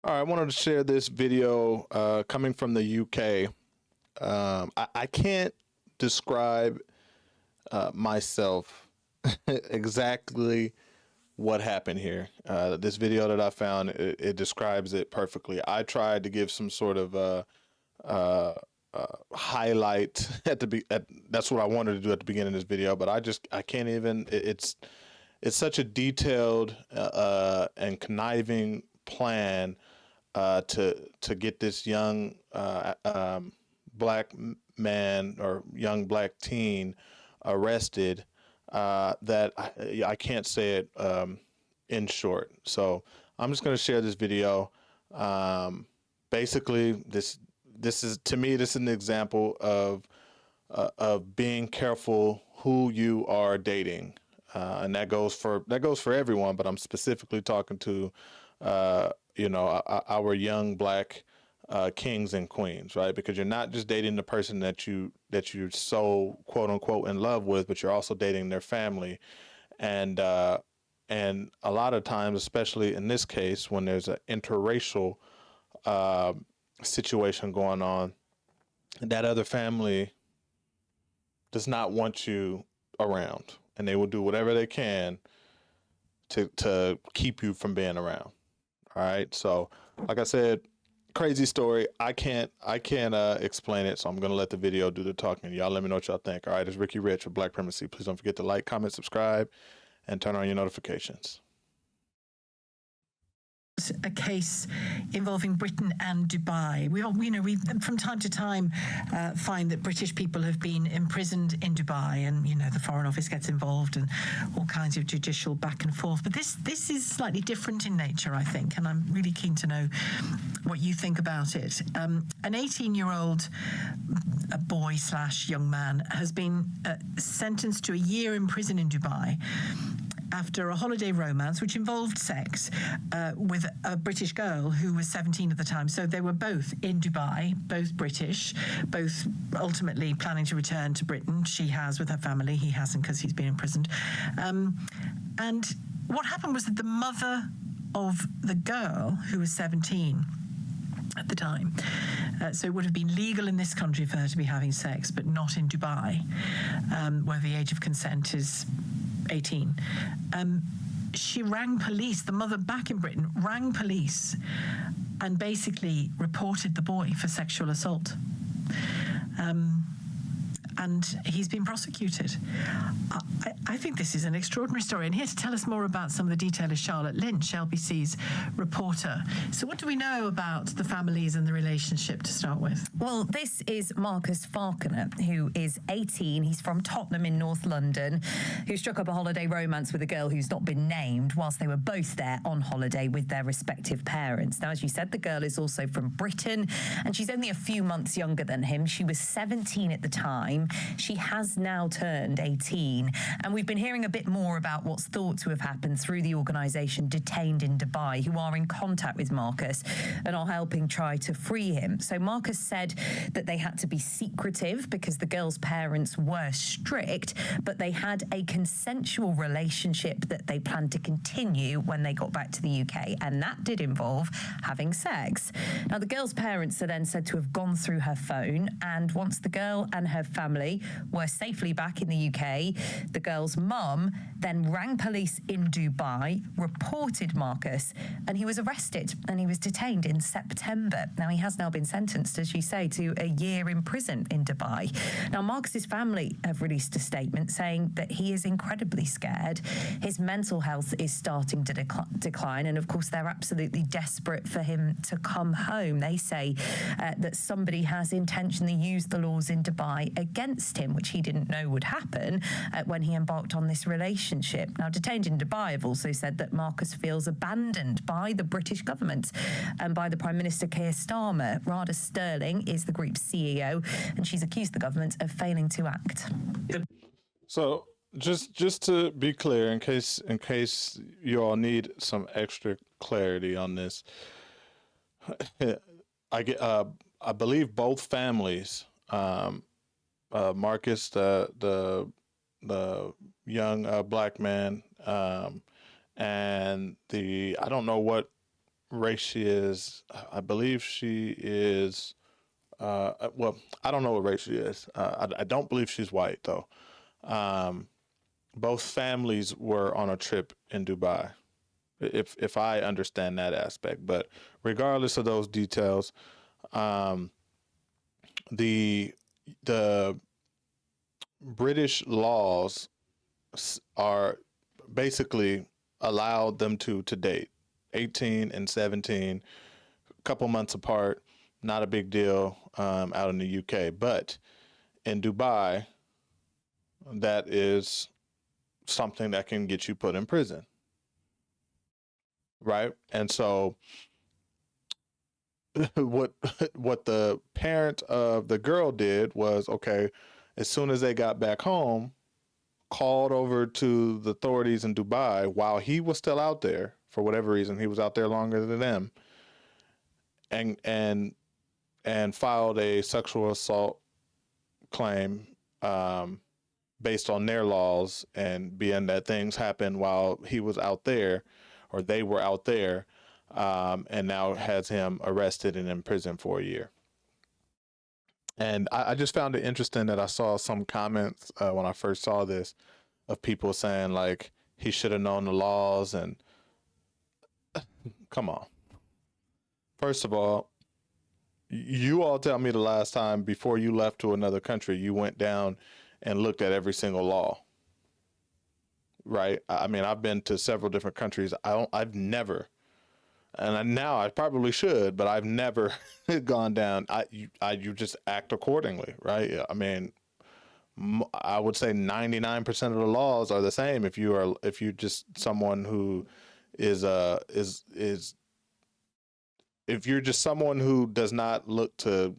All right, I wanted to share this video coming from the UK. I can't describe myself exactly what happened here. This video that I found, it describes it perfectly. I tried to give some sort of highlight that's what I wanted to do at the beginning of this video, but I can't even. It's such a detailed and conniving plan to get this young black man or young black teen arrested that I can't say it in short. So I'm just going to share this video. Basically, this is, to me, this is an example of being careful who you are dating. And that goes for everyone, but I'm specifically talking to our young black kings and queens, right? Because you're not just dating the person that you're so quote unquote in love with, but you're also dating their family, and a lot of times, especially in this case, when there's an interracial situation going on, that other family does not want you around, and they will do whatever they can to keep you from being around. All right. So, like I said, crazy story. I can't explain it, so I'm gonna let the video do the talking. Y'all let me know what y'all think. All right, it's Ricky Rich with Black Primacy. Please don't forget to like, comment, subscribe, and turn on your notifications. A case involving Britain and Dubai. We from time to time find that British people have been imprisoned in Dubai, and the Foreign Office gets involved and all kinds of judicial back and forth. But this is slightly different in nature, I think, and I'm really keen to know what you think about it. An 18-year-old boy/young man has been sentenced to a year in prison in Dubai after a holiday romance which involved sex with a British girl who was 17 at the time. So they were both in Dubai, both British, both ultimately planning to return to Britain. She has with her family, he hasn't because he's been imprisoned. And what happened was that the mother of the girl, who was 17 at the time, so it would have been legal in this country for her to be having sex, but not in Dubai, where the age of consent is 18. She rang police. The mother back in Britain rang police and basically reported the boy for sexual assault. And he's been prosecuted. I think this is an extraordinary story. And here to tell us more about some of the detail is Charlotte Lynch, LBC's reporter. So what do we know about the families and the relationship to start with? Well, this is Marcus Fakana, who is 18. He's from Tottenham in North London, who struck up a holiday romance with a girl who's not been named whilst they were both there on holiday with their respective parents. Now, as you said, the girl is also from Britain, and she's only a few months younger than him. She was 17 at the time. She has now turned 18, and we've been hearing a bit more about what's thought to have happened through the organisation Detained in Dubai, who are in contact with Marcus and are helping try to free him. So Marcus said that they had to be secretive because the girl's parents were strict, but they had a consensual relationship that they planned to continue when they got back to the UK, and that did involve having sex. Now, the girl's parents are then said to have gone through her phone, and once the girl and her family were safely back in the UK, the girl's mum then rang police in Dubai, reported Marcus, and he was arrested and he was detained in September. Now, he has now been sentenced, as you say, to a year in prison in Dubai. Now, Marcus's family have released a statement saying that he is incredibly scared. His mental health is starting to decline, and of course, they're absolutely desperate for him to come home. They say that somebody has intentionally used the laws in Dubai against him, which he didn't know would happen when he embarked on this relationship. Now, Detained in Dubai have also said that Marcus feels abandoned by the British government and by the Prime Minister Keir Starmer. Rada Sterling is the group's CEO, and she's accused the government of failing to act. So just to be clear, in case you all need some extra clarity on this, I believe both families. Marcus, the young black man, and I don't know what race she is. I believe she is. Well, I don't know what race she is. I don't believe she's white though. Both families were on a trip in Dubai, if I understand that aspect. But regardless of those details, the the British laws are basically allowed them to date 18 and 17, a couple months apart, not a big deal out in the UK. But in Dubai, that is something that can get you put in prison, right? And so what the parent of the girl did was, okay, as soon as they got back home, called over to the authorities in Dubai while he was still out there. For whatever reason, he was out there longer than them, and filed a sexual assault claim based on their laws, and being that things happened while he was out there, or they were out there, and now has him arrested and in prison for a year. And I just found it interesting that I saw some comments when I first saw this of people saying like he should have known the laws, and come on. First of all, you all tell me the last time before you left to another country you went down and looked at every single law. Right? I mean, I've been to several different countries. I've never, and now I probably should, but I've never gone down. You just act accordingly, right? I mean, I would say 99% of the laws are the same if you're just someone who is if you're just someone who does not look to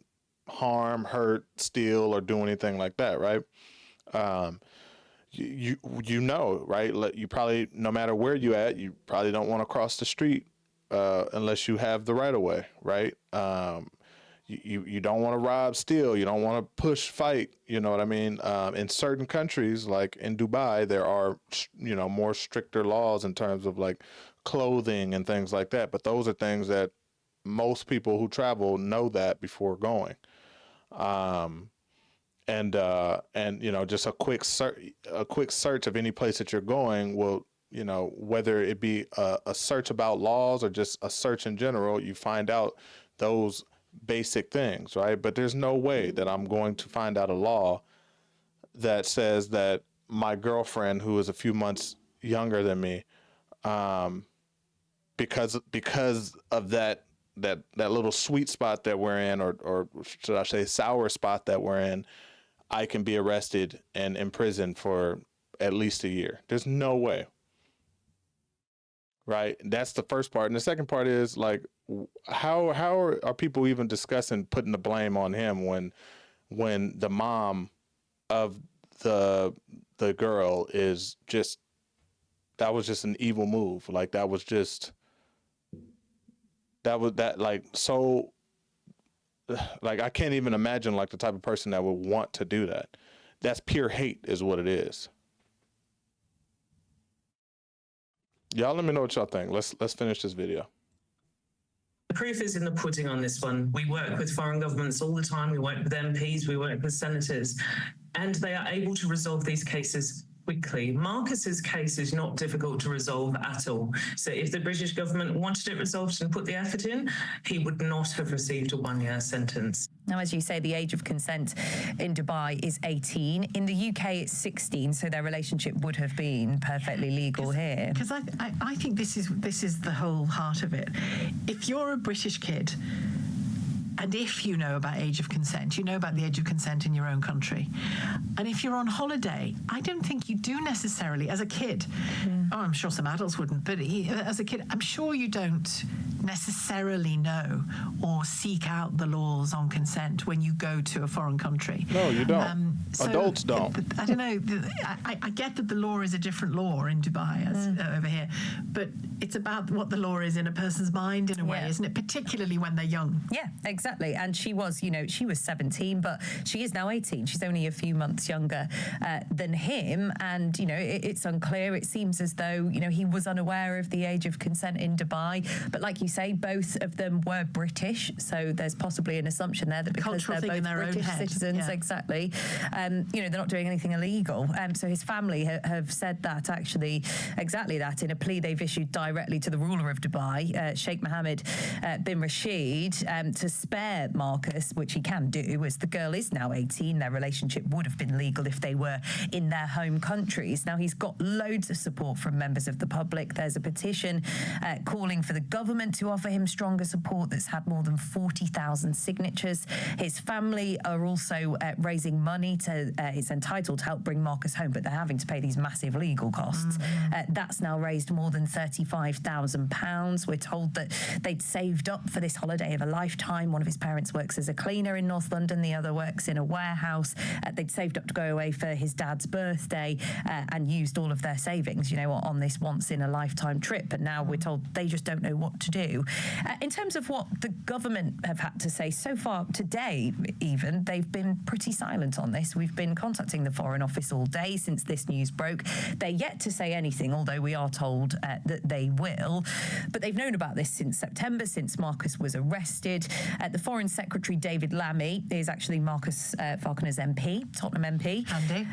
harm, hurt, steal, or do anything like that, right? You know, right? You probably, no matter where you at, you probably don't want to cross the street unless you have the right of way, right? You don't want to rob, steal. You don't want to push, fight. You know what I mean? In certain countries, like in Dubai, there are, more stricter laws in terms of like clothing and things like that. But those are things that most people who travel know that before going. And just a quick search of any place that you're going will, whether it be a search about laws or just a search in general, you find out those basic things, right? But there's no way that I'm going to find out a law that says that my girlfriend, who is a few months younger than me, because of that little sweet spot that we're in, or should I say sour spot that we're in, I can be arrested and imprisoned for at least a year. There's no way. Right? That's the first part. And the second part is like, how are people even discussing putting the blame on him when the mom of the girl is just, that was just an evil move. Like so, like, I can't even imagine like the type of person that would want to do that. That's pure hate is what it is. Y'all let me know what y'all think. Let's finish this video. The proof is in the pudding on this one. We work with foreign governments all the time. We work with MPs, we work with senators, and they are able to resolve these cases quickly. Marcus's case is not difficult to resolve at all. So if the British government wanted it resolved and put the effort in, he would not have received a 1-year sentence. Now, as you say, the age of consent in Dubai is 18. In the UK, it's 16, so their relationship would have been perfectly legal here. Because I think this is the whole heart of it. If you're a British kid, and if you know about age of consent, you know about the age of consent in your own country. And if you're on holiday, I don't think you do necessarily, as a kid, I'm sure some adults wouldn't, but as a kid, I'm sure you don't necessarily know or seek out the laws on consent when you go to a foreign country. No, you don't. Adults don't. I don't know. I get that the law is a different law in Dubai as over here, but it's about what the law is in a person's mind in a way, isn't it? Particularly when they're young. Yeah, exactly. And she was 17, but she is now 18. She's only a few months younger than him. And, it's unclear. It seems as though, he was unaware of the age of consent in Dubai. But like you say, both of them were British. So there's possibly an assumption there that because they're both British citizens, exactly, they're not doing anything illegal. So his family have said that actually, exactly that, in a plea they've issued directly to the ruler of Dubai, Sheikh Mohammed bin Rashid, to spare Marcus, which he can do, as the girl is now 18. Their relationship would have been legal if they were in their home countries. Now, he's got loads of support from members of the public. There's a petition calling for the government to offer him stronger support that's had more than 40,000 signatures. His family are also raising money it's entitled to help bring Marcus home, but they're having to pay these massive legal costs. That's now raised more than £35,000. We're told that they'd saved up for this holiday of a lifetime. One of his parents works as a cleaner in North London, the other works in a warehouse. They'd saved up to go away for his dad's birthday and used all of their savings, on this once-in-a-lifetime trip. But now we're told they just don't know what to do. In terms of what the government have had to say so far today, even, they've been pretty silent on this. We've been contacting the Foreign Office all day since this news broke. They're yet to say anything, although we are told that they will. But they've known about this since September, since Marcus was arrested. The Foreign Secretary, David Lammy, is actually Marcus Fakana's MP, Tottenham MP. Handy.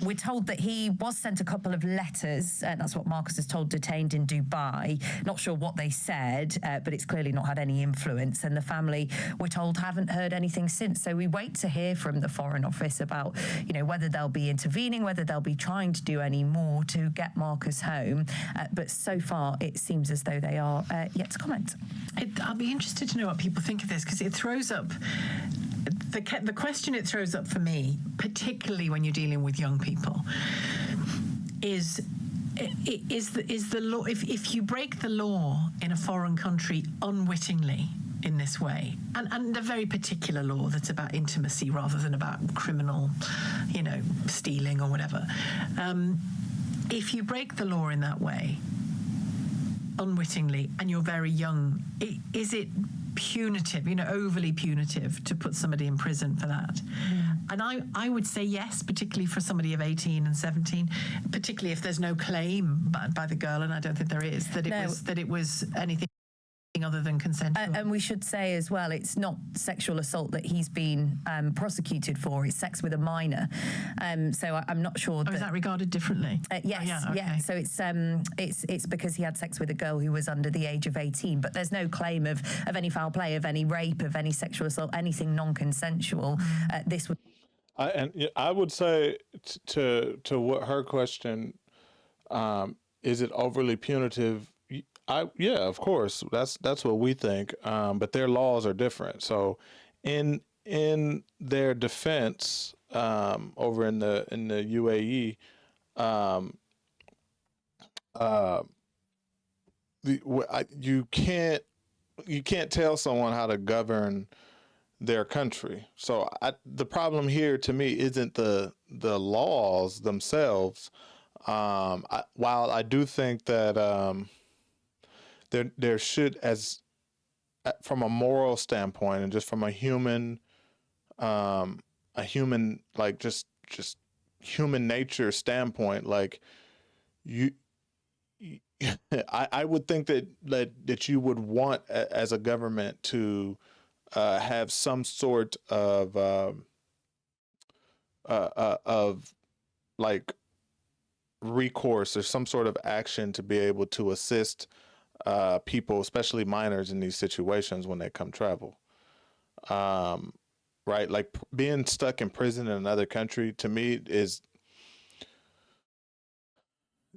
We're told that he was sent a couple of letters. That's what Marcus is told, detained in Dubai. Not sure what they said, but it's clearly not had any influence. And the family, we're told, haven't heard anything since. So we wait to hear from the Foreign Office about, whether they'll be intervening, whether they'll be trying to do any more to get Marcus home. But so far, it seems as though they are yet to comment. I'll be interested to know what people think of this, because it throws up the question it throws up for me, particularly when you're dealing with young people, is the law, if you break the law in a foreign country unwittingly in this way, and a very particular law that's about intimacy rather than about criminal, stealing or whatever, if you break the law in that way unwittingly and you're very young, is it punitive, overly punitive to put somebody in prison for that? And I would say yes, particularly for somebody of 18 and 17, particularly if there's no claim by the girl, and I don't think there is, that it was anything other than consensual. And we should say as well, it's not sexual assault that he's been prosecuted for. It's sex with a minor. So I'm not sure. Is that regarded differently? Yes. Yeah. So it's because he had sex with a girl who was under the age of 18. But there's no claim of any foul play, of any rape, of any sexual assault, anything non-consensual. This would. I would say to what her question, is it overly punitive? Yeah, of course, that's what we think. But their laws are different. So, in their defense, over in the UAE, you can't tell someone how to govern their country. So the problem here to me isn't the laws themselves. While I do think that there should, as from a moral standpoint and just from a human like just human nature standpoint, like I would think that you would want as a government to have some sort of like recourse or some sort of action to be able to assist people, especially minors, in these situations when they come travel. Right? Like being stuck in prison in another country, to me, is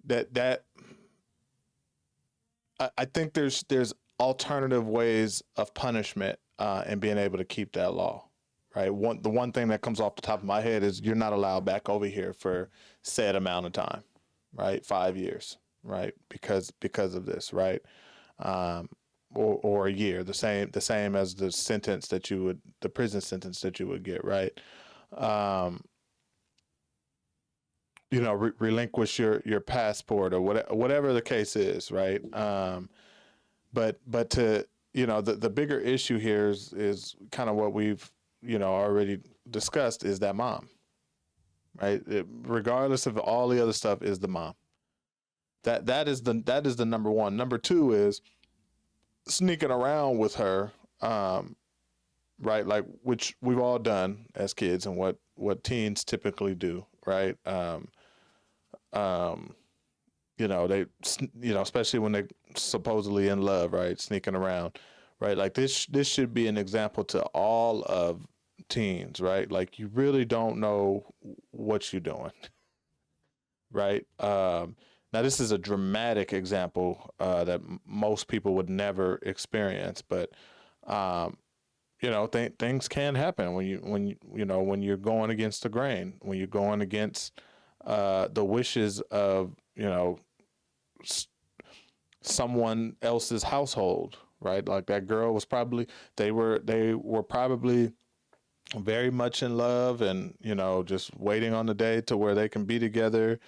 that I think there's alternative ways of punishment and being able to keep that law. Right. The one thing that comes off the top of my head is you're not allowed back over here for said amount of time. Right. 5 years. Right. Because of this. Right. Or a year, the same as the prison sentence that you would get. Right. relinquish your passport or whatever the case is, right? But to the bigger issue here is kind of what we've already discussed, is that mom, right? Regardless of all the other stuff, is the mom. That is the number one. Number two is sneaking around with her, right? Like, which we've all done as kids, and what teens typically do, right? They, especially when they're supposedly in love, right? Sneaking around, right? Like this should be an example to all of teens, right? Like, you really don't know what you're doing, right? Now, this is a dramatic example that most people would never experience, but things can happen when you're going against the grain, when you're going against the wishes of someone else's household, right? Like, that girl was probably they were probably very much in love, and just waiting on the day to where they can be together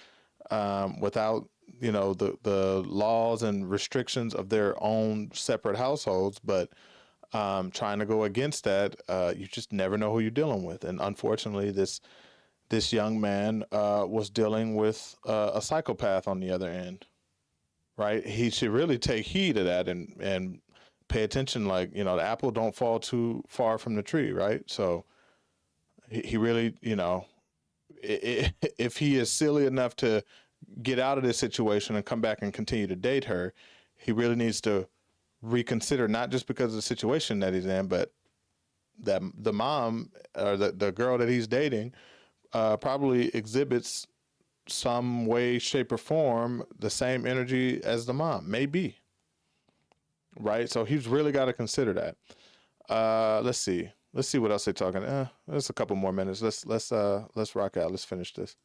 without the laws and restrictions of their own separate households. But trying to go against that, you just never know who you're dealing with. And unfortunately, this young man was dealing with a psychopath on the other end, right? He should really take heed of that and pay attention. Like, the apple don't fall too far from the tree, right? So he really, if he is silly enough to get out of this situation and come back and continue to date her, he really needs to reconsider, not just because of the situation that he's in, but that the mom or the girl that he's dating probably exhibits some way, shape, or form the same energy as the mom. Maybe. Right? So he's really got to consider that. Let's see what else they're talking. There's a couple more minutes. Let's rock out. Let's finish this.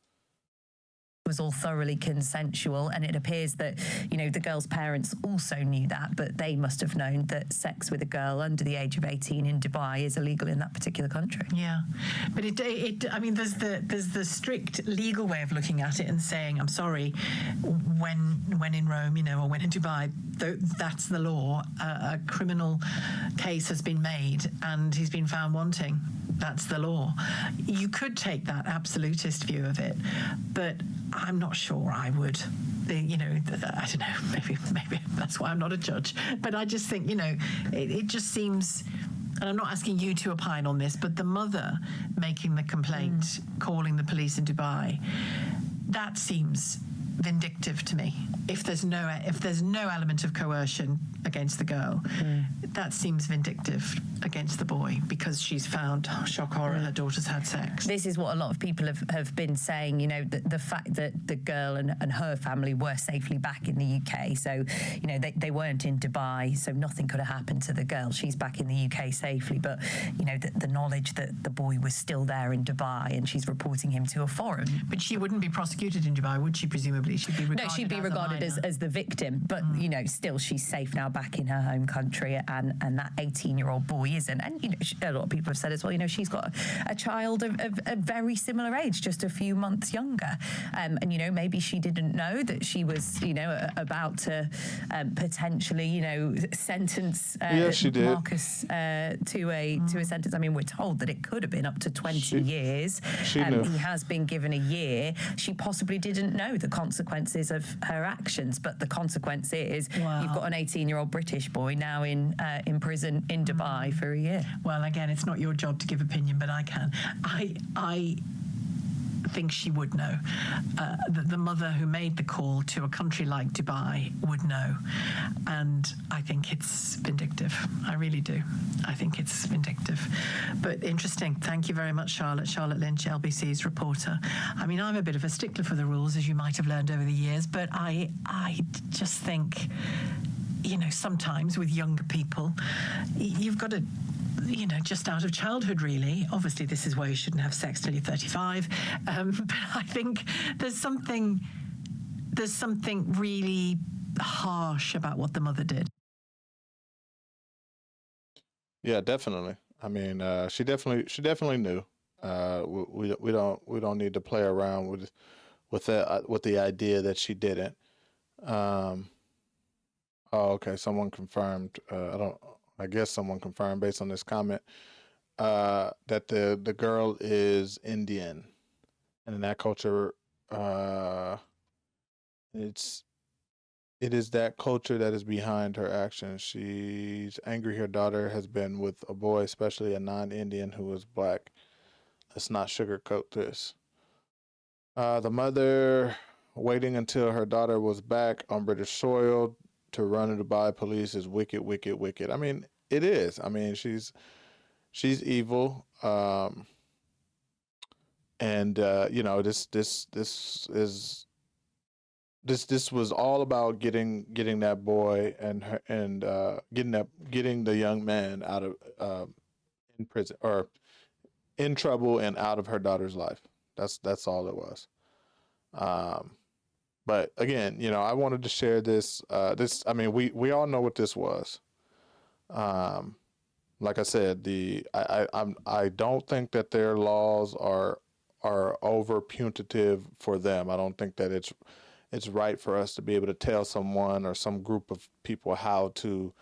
Was all thoroughly consensual, and it appears that the girl's parents also knew that, but they must have known that sex with a girl under the age of 18 in Dubai is illegal in that particular country. Yeah, but I mean, there's the strict legal way of looking at it and saying, I'm sorry, when in Rome, or when in Dubai, that's the law. A criminal case has been made and he's been found wanting. That's the law. You could take that absolutist view of it, but I'm not sure I would. I don't know. Maybe that's why I'm not a judge. But I just think, it just seems, and I'm not asking you to opine on this, but the mother making the complaint, calling the police in Dubai, that seems vindictive to me. If there's no element of coercion against the girl, that seems vindictive against the boy, because she's found, shock horror, her daughter's had sex. This is what a lot of people have been saying, the fact that the girl and her family were safely back in the UK. So, they weren't in Dubai, so nothing could have happened to the girl. She's back in the UK safely, but, the knowledge that the boy was still there in Dubai and she's reporting him to a forum. But she wouldn't be prosecuted in Dubai, would she, presumably? She'd be regarded as the victim, but still she's safe now back in her home country, and that 18-year-old boy isn't. And a lot of people have said as well, she's got a child of a very similar age, just a few months younger, and maybe she didn't know that she was about to potentially sentence she did. Marcus to a sentence. I mean, we're told that it could have been up to 20 years. She knew. He has been given a year. She possibly didn't know the consequences of her actions, but the consequence is you've got an 18-year-old British boy now in prison in Dubai for a year. Well, again, it's not your job to give opinion, but I can. I think she would know. The mother who made the call to a country like Dubai would know. And I think it's vindictive. I really do. I think it's vindictive. But interesting. Thank you very much, Charlotte. Charlotte Lynch, LBC's reporter. I mean, I'm a bit of a stickler for the rules, as you might have learned over the years, but I just think, sometimes with younger people, you've got to, just out of childhood, really. Obviously, this is why you shouldn't have sex till you're 35. But I think there's something really harsh about what the mother did. Yeah, definitely. I mean, she definitely knew. We don't need to play around with the idea that she didn't. Um, oh, okay. Someone confirmed. I don't. I guess someone confirmed based on this comment that the girl is Indian, and in that culture, uh, it's it is that culture that is behind her actions. She's angry her daughter has been with a boy, especially a non-Indian who is black. Let's not sugarcoat this. The mother waiting until her daughter was back on British soil to run the Dubai police is wicked, wicked, wicked. I mean, it is. I mean, she's evil. And you know, this was all about getting that boy and her, and getting the young man out of in prison or in trouble and out of her daughter's life. That's all it was. Um, but again, you know, I wanted to share this. I mean, we all know what this was. Um, like I said, I don't think that their laws are over punitive for them. I don't think that it's right for us to be able to tell someone or some group of people how to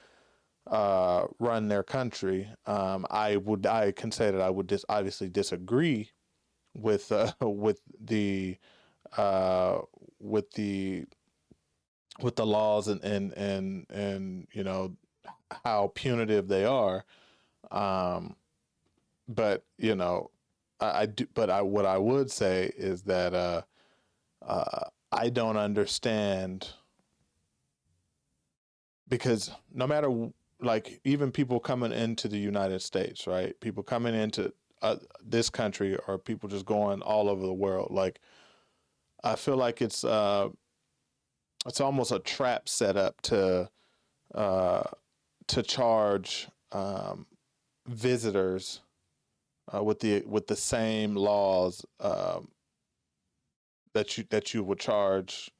run their country. I can say that I would obviously disagree with uh, with the with the laws and you know how punitive they are. Um, but you know, I do. But I what I would say is that I don't understand because no matter like even people coming into the United States, right? People coming into this country or people just going all over the world. Like I feel like it's almost a trap set up uh, to charge visitors with the same laws that you would charge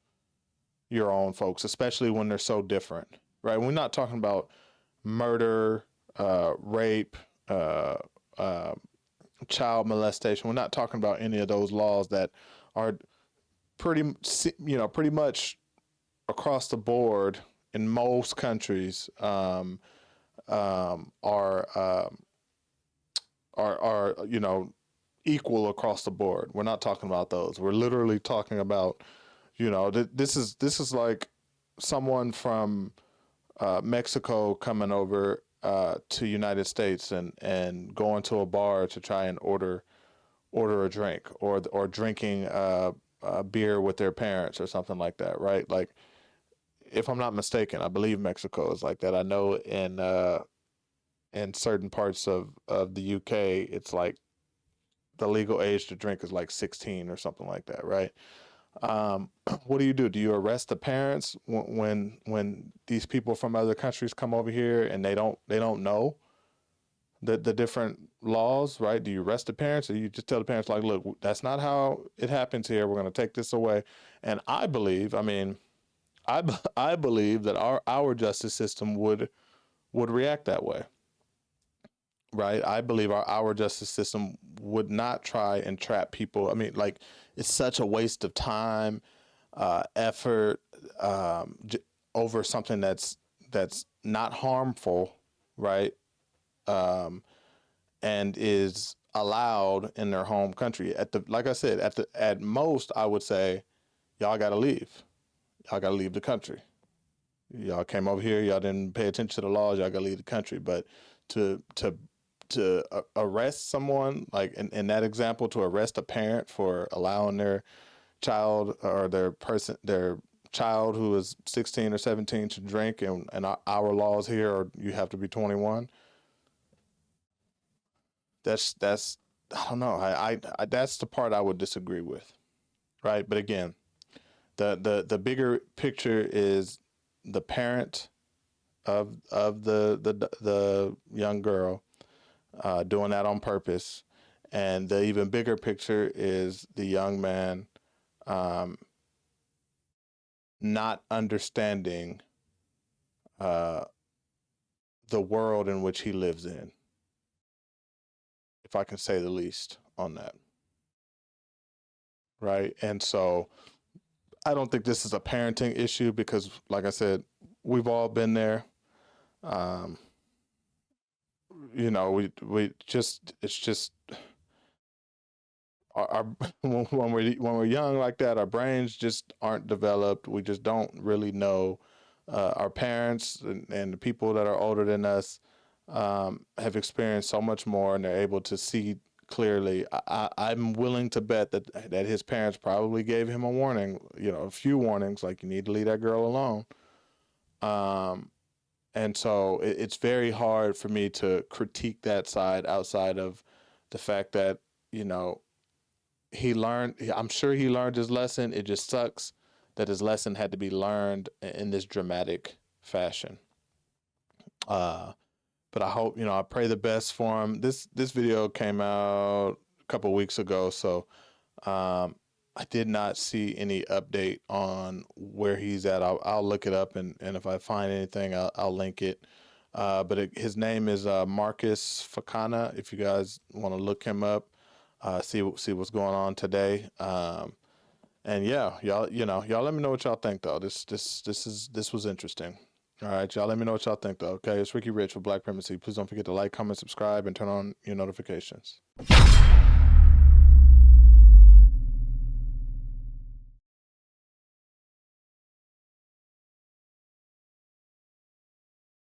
your own folks, especially when they're so different, right? We're not talking about murder, rape, uh, uh, child molestation. We're not talking about any of those laws that are pretty much across the board in most countries are you know equal across the board. We're not talking about those. We're literally talking about you know this is like someone from Mexico coming over to United States and going to a bar to try and order a drink or drinking beer with their parents or something like that, right? Like if I'm not mistaken, I believe Mexico is like that. I know in certain parts of the UK, it's like the legal age to drink is like 16 or something like that, right? What do? Do you arrest the parents when these people from other countries come over here and they don't know the different laws, right? Do you arrest the parents or you just tell the parents like, look, that's not how it happens here. We're going to take this away. And I believe, I mean, I believe that our justice system would react that way, right? I believe our justice system would not try and trap people. I mean, like it's such a waste of time, effort, over something that's not harmful, right? Um, and is allowed in their home country. At the like I said, at most, I would say, y'all got to leave. Y'all got to leave the country. Y'all came over here. Y'all didn't pay attention to the laws. Y'all got to leave the country. But to to arrest someone like in that example, to arrest a parent for allowing their child or their child who is 16 or 17 to drink, and our laws here are you have to be 21. That's I don't know. I that's the part I would disagree with, right? But again, the bigger picture is the parent of the young girl doing that on purpose, and the even bigger picture is the young man um, not understanding uh, the world in which he lives in, if I can say the least on that. right? And so I don't think this is a parenting issue because, like I said, we've all been there. You know, we just it's just our when we're young like that, our brains just aren't developed. We just don't really know. Our parents and the people that are older than us have experienced so much more, and they're able to see clearly. I'm willing to bet that his parents probably gave him a warning, you know, a few warnings, like you need to leave that girl alone. And so it's very hard for me to critique that side outside of the fact that, you know, I'm sure he learned his lesson. It just sucks that his lesson had to be learned in this dramatic fashion. But I hope, you know, I pray the best for him. This video came out a couple weeks ago, so I did not see any update on where he's at. I'll look it up, and if I find anything, I'll link it. But his name is Marcus Fakana. If you guys want to look him up, see what's going on today. And yeah, y'all let me know what y'all think though. This was interesting. All right, y'all let me know what y'all think though. Okay, it's Ricky Rich with Black Primacy. Please don't forget to like, comment, subscribe, and turn on your notifications.